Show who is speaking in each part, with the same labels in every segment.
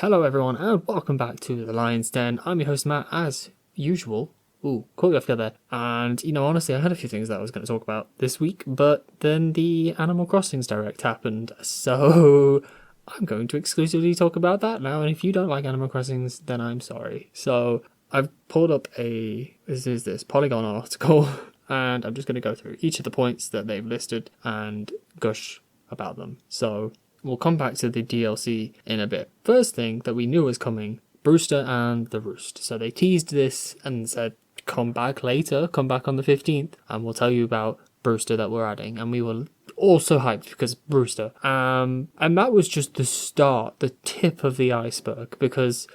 Speaker 1: Hello everyone and welcome back to The Lion's Den. I'm your host Matt as usual. Ooh, caught you off guard there. And honestly I had a few things that I was going to talk about this week, but then the Animal Crossings Direct happened, so I'm going to exclusively talk about that now, and if you don't like Animal Crossings then I'm sorry. So I've pulled up this Polygon article and I'm just going to go through each of the points that they've listed and gush about them. So we'll come back to the DLC in a bit. First thing that we knew was coming, Brewster and the Roost. So they teased this and said, come back later, come back on the 15th, and we'll tell you about Brewster that we're adding. And we were also hyped because Brewster. And that was just the start, the tip of the iceberg, because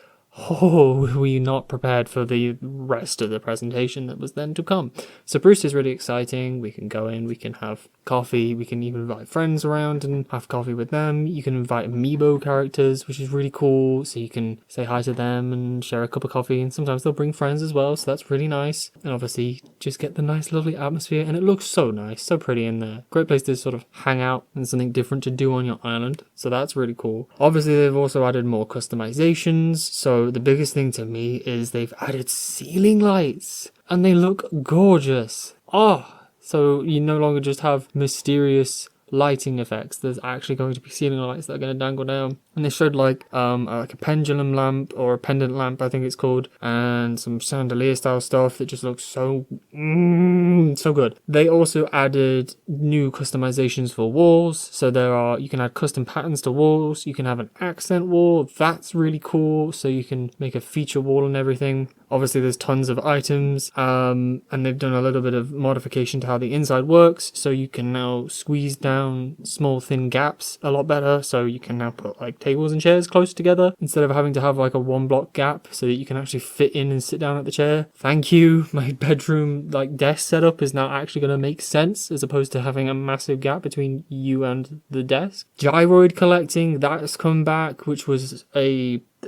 Speaker 1: were you not prepared for the rest of the presentation that was then to come. So Brewster's really exciting. We can go in, we can have coffee, we can even invite friends around and have coffee with them. You can invite amiibo characters, which is really cool, so you can say hi to them and share a cup of coffee, and sometimes they'll bring friends as well, so that's really nice. And obviously just get the nice lovely atmosphere, and it looks so nice, so pretty in there. Great place to sort of hang out and something different to do on your island, so that's really cool. Obviously they've also added more customizations, so the biggest thing to me is they've added ceiling lights and they look gorgeous. So you no longer just have mysterious lighting effects. There's actually going to be ceiling lights that are going to dangle down. And they showed like a pendulum lamp or a pendant lamp, I think it's called, and some chandelier style stuff that just looks so good. They also added new customizations for walls. So you can add custom patterns to walls. You can have an accent wall. That's really cool. So you can make a feature wall and everything. Obviously there's tons of items, and they've done a little bit of modification to how the inside works, so you can now squeeze down small thin gaps a lot better. So you can now put like tables and chairs close together instead of having to have like a one block gap, so that you can actually fit in and sit down at the chair. Thank you. My bedroom like desk setup is now actually going to make sense as opposed to having a massive gap between you and the desk. Gyroid collecting, that's come back, which was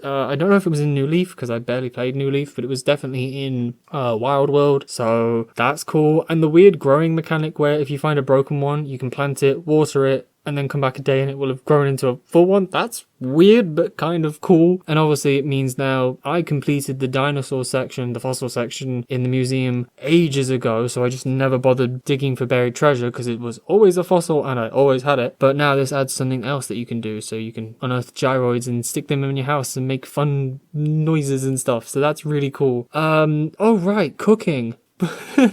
Speaker 1: I don't know if it was in New Leaf because I barely played New Leaf, but it was definitely in Wild World, so that's cool. And the weird growing mechanic where if you find a broken one, you can plant it, water it, and then come back a day and it will have grown into a full one. That's weird, but kind of cool. And obviously it means now I completed the dinosaur section, the fossil section in the museum ages ago, so I just never bothered digging for buried treasure because it was always a fossil and I always had it. But now this adds something else that you can do, so you can unearth gyroids and stick them in your house and make fun noises and stuff, so that's really cool. Cooking.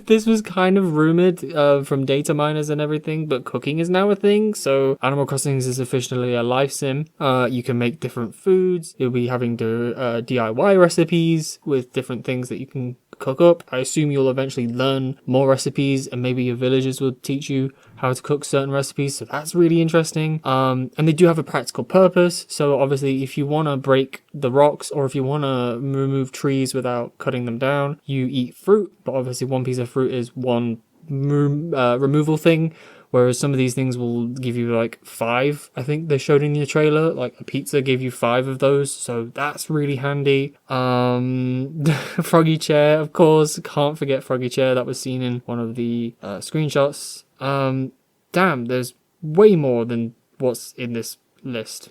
Speaker 1: This was kind of rumored from data miners and everything, but cooking is now a thing. So Animal Crossing is officially a life sim. You can make different foods. You'll be having to DIY recipes with different things that you can cook up. I assume you'll eventually learn more recipes and maybe your villagers will teach you how to cook certain recipes, so that's really interesting. And they do have a practical purpose, so obviously if you want to break the rocks or if you want to remove trees without cutting them down, you eat fruit, but obviously one piece of fruit is one removal thing, whereas some of these things will give you like 5. I think they showed in the trailer, like a pizza gave you 5 of those, so that's really handy. Froggy Chair, of course, can't forget Froggy Chair. That was seen in one of the screenshots. Damn, there's way more than what's in this list.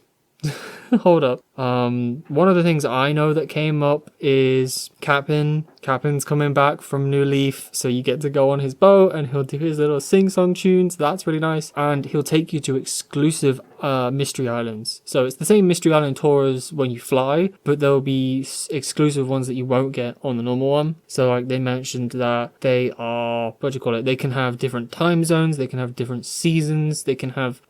Speaker 1: Hold up. One of the things I know that came up is Cap'n. Cap'n's coming back from New Leaf, so you get to go on his boat and he'll do his little sing-song tunes. That's really nice. And he'll take you to exclusive mystery islands. So it's the same mystery island tour as when you fly, but there'll be exclusive ones that you won't get on the normal one. So like they mentioned that they are, they can have different time zones, they can have different seasons, they can have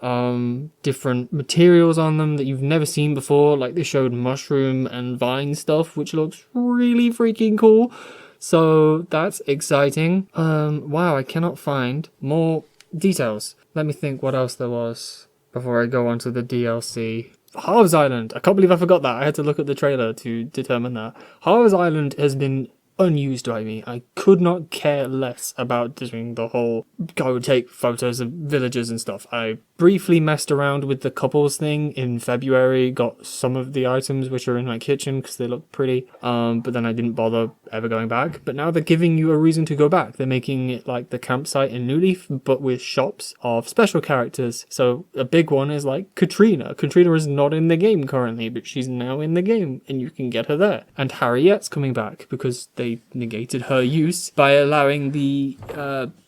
Speaker 1: different materials on them that you've never seen before. Like they showed mushroom and vine stuff, which looks really freaking cool. So that's exciting. Wow, I cannot find more details. Let me think what else there was before I go on to the DLC. Harv's Island. I can't believe I forgot that. I had to look at the trailer to determine that. Harv's Island has been unused by me. I could not care less about doing the whole go take photos of villagers and stuff. I briefly messed around with the couples thing in February, got some of the items which are in my kitchen because they look pretty, but then I didn't bother ever going back. But now they're giving you a reason to go back. They're making it like the campsite in New Leaf, but with shops of special characters. So a big one is like Katrina. Katrina is not in the game currently, but she's now in the game, and you can get her there. And Harriet's coming back because they negated her use by allowing the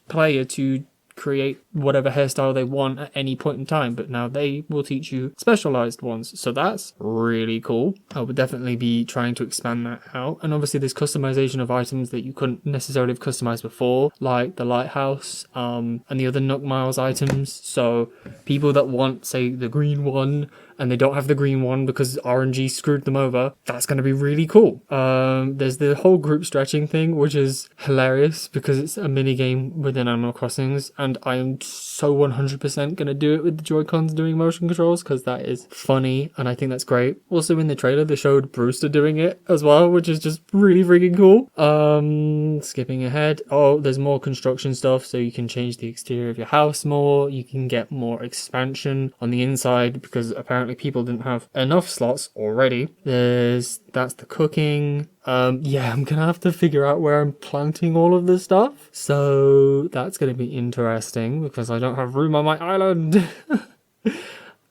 Speaker 1: player to create whatever hairstyle they want at any point in time, but now they will teach you specialized ones, so that's really cool. I would definitely be trying to expand that out. And obviously there's customization of items that you couldn't necessarily have customized before, like the lighthouse and the other Nook Miles items. So people that want, say, the green one and they don't have the green one because RNG screwed them over, that's going to be really cool. There's the whole group stretching thing, which is hilarious because it's a mini game within Animal Crossings, and I am so 100% going to do it with the Joy-Cons doing motion controls because that is funny and I think that's great. Also in the trailer they showed Brewster doing it as well, which is just really freaking cool. Skipping ahead, there's more construction stuff, so you can change the exterior of your house more, you can get more expansion on the inside because apparently people didn't have enough slots already. That's the cooking. I'm gonna have to figure out where I'm planting all of this stuff, so that's gonna be interesting because I don't have room on my island.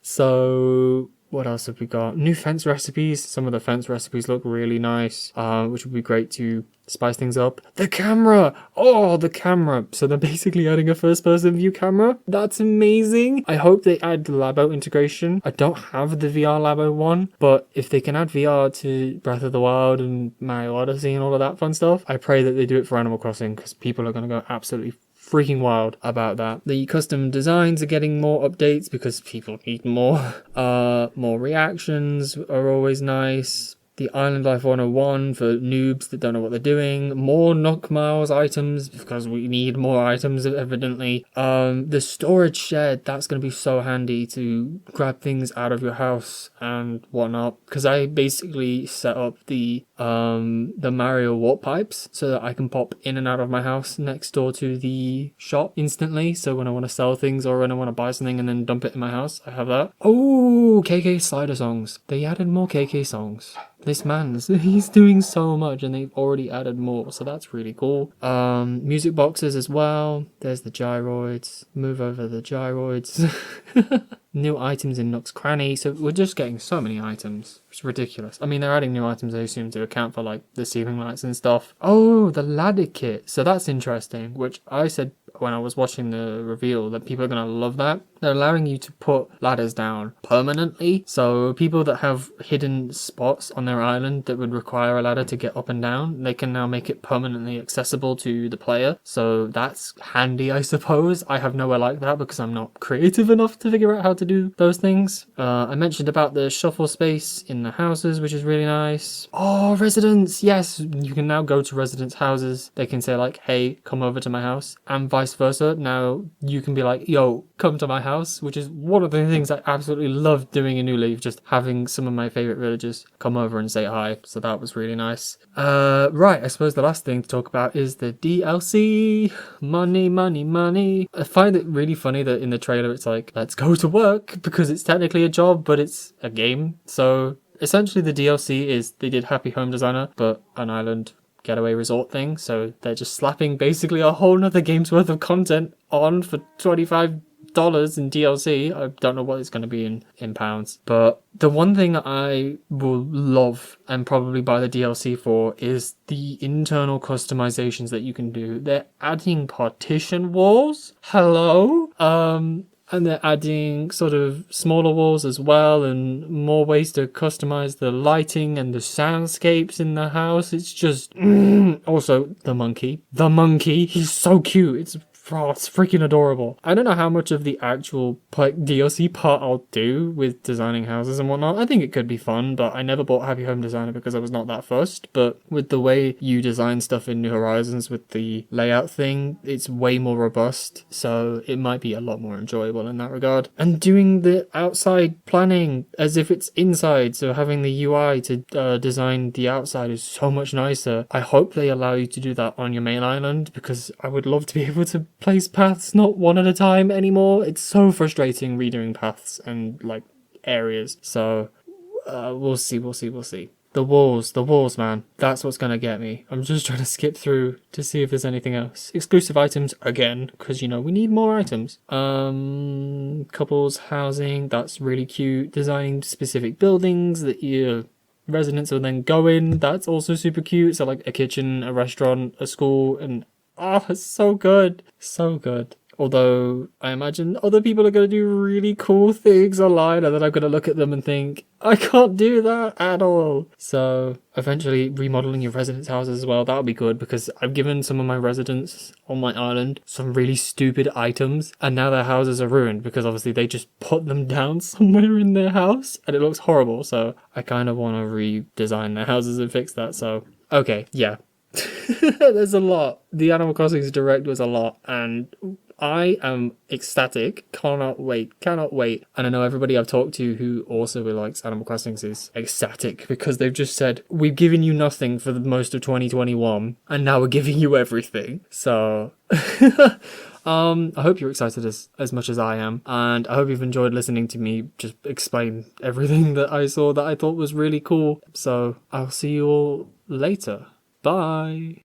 Speaker 1: So what else have we got? New fence recipes. Some of the fence recipes look really nice, which would be great to spice things up. The camera! The camera! So they're basically adding a first-person view camera. That's amazing! I hope they add the Labo integration. I don't have the VR Labo one, but if they can add VR to Breath of the Wild and Mario Odyssey and all of that fun stuff, I pray that they do it for Animal Crossing because people are going to go absolutely freaking wild about that. The custom designs are getting more updates because people need more. More reactions are always nice. The Island Life 101 for noobs that don't know what they're doing. More Nook Miles items because we need more items evidently. The storage shed, that's going to be so handy to grab things out of your house and whatnot, because I basically set up the Mario warp pipes so that I can pop in and out of my house next door to the shop instantly. So when I want to sell things or when I want to buy something and then dump it in my house, I have that. KK Slider songs. They added more KK songs. This he's doing so much and they've already added more, so that's really cool. Music boxes as well. There's the gyroids. Move over the gyroids. New items in Nook's Cranny, so we're just getting so many items. It's ridiculous. I mean, they're adding new items, I assume, to account for like the ceiling lights and stuff. The ladder kit. So that's interesting, which I said when I was watching the reveal that people are going to love that. They're allowing you to put ladders down permanently. So people that have hidden spots on their island that would require a ladder to get up and down, they can now make it permanently accessible to the player. So that's handy, I suppose. I have nowhere like that because I'm not creative enough to figure out how to do those things. I mentioned about the shuffle space in the houses, which is really nice. Residents. Yes, you can now go to residents' houses. They can say like, hey, come over to my house, and vice versa. Now you can be like, yo, come to my house, which is one of the things I absolutely loved doing in New Leaf, just having some of my favorite villagers come over and say hi. So that was really nice. Right, I suppose the last thing to talk about is the DLC. Money, money, money. I find it really funny that in the trailer it's like, let's go to work, because it's technically a job, but it's a game. So essentially the DLC is they did Happy Home Designer, but an island getaway resort thing. So they're just slapping basically a whole nother game's worth of content on for $25 in DLC. I don't know what it's going to be in pounds, but the one thing I will love and probably buy the DLC for is the internal customizations that you can do. They're adding partition walls. Hello? And they're adding sort of smaller walls as well and more ways to customize the lighting and the soundscapes in the house. It's just... Also, the monkey. He's so cute. It's freaking adorable. I don't know how much of the actual DLC part I'll do with designing houses and whatnot. I think it could be fun, but I never bought Happy Home Designer because I was not that fussed. But with the way you design stuff in New Horizons with the layout thing, it's way more robust, so it might be a lot more enjoyable in that regard. And doing the outside planning as if it's inside, so having the UI to design the outside is so much nicer. I hope they allow you to do that on your main island, because I would love to be able to place paths not one at a time anymore. It's so frustrating redoing paths and like areas. So we'll see. The walls, man. That's what's gonna get me. I'm just trying to skip through to see if there's anything else. Exclusive items again, because you know we need more items. Couples housing. That's really cute. Designing specific buildings that your residents will then go in. That's also super cute. So like a kitchen, a restaurant, a school, and it's so good, so good. Although I imagine other people are going to do really cool things online and then I'm going to look at them and think, I can't do that at all. So eventually remodeling your residence houses as well, that'll be good because I've given some of my residents on my island some really stupid items and now their houses are ruined because obviously they just put them down somewhere in their house and it looks horrible. So I kind of want to redesign their houses and fix that. So, okay, yeah. There's a lot. The Animal Crossing Direct was a lot and I am ecstatic. Cannot wait. And I know everybody I've talked to who also likes Animal Crossing is ecstatic because they've just said, we've given you nothing for the most of 2021 and now we're giving you everything. So I hope you're excited as much as I am. And I hope you've enjoyed listening to me just explain everything that I saw that I thought was really cool. So I'll see you all later. Bye.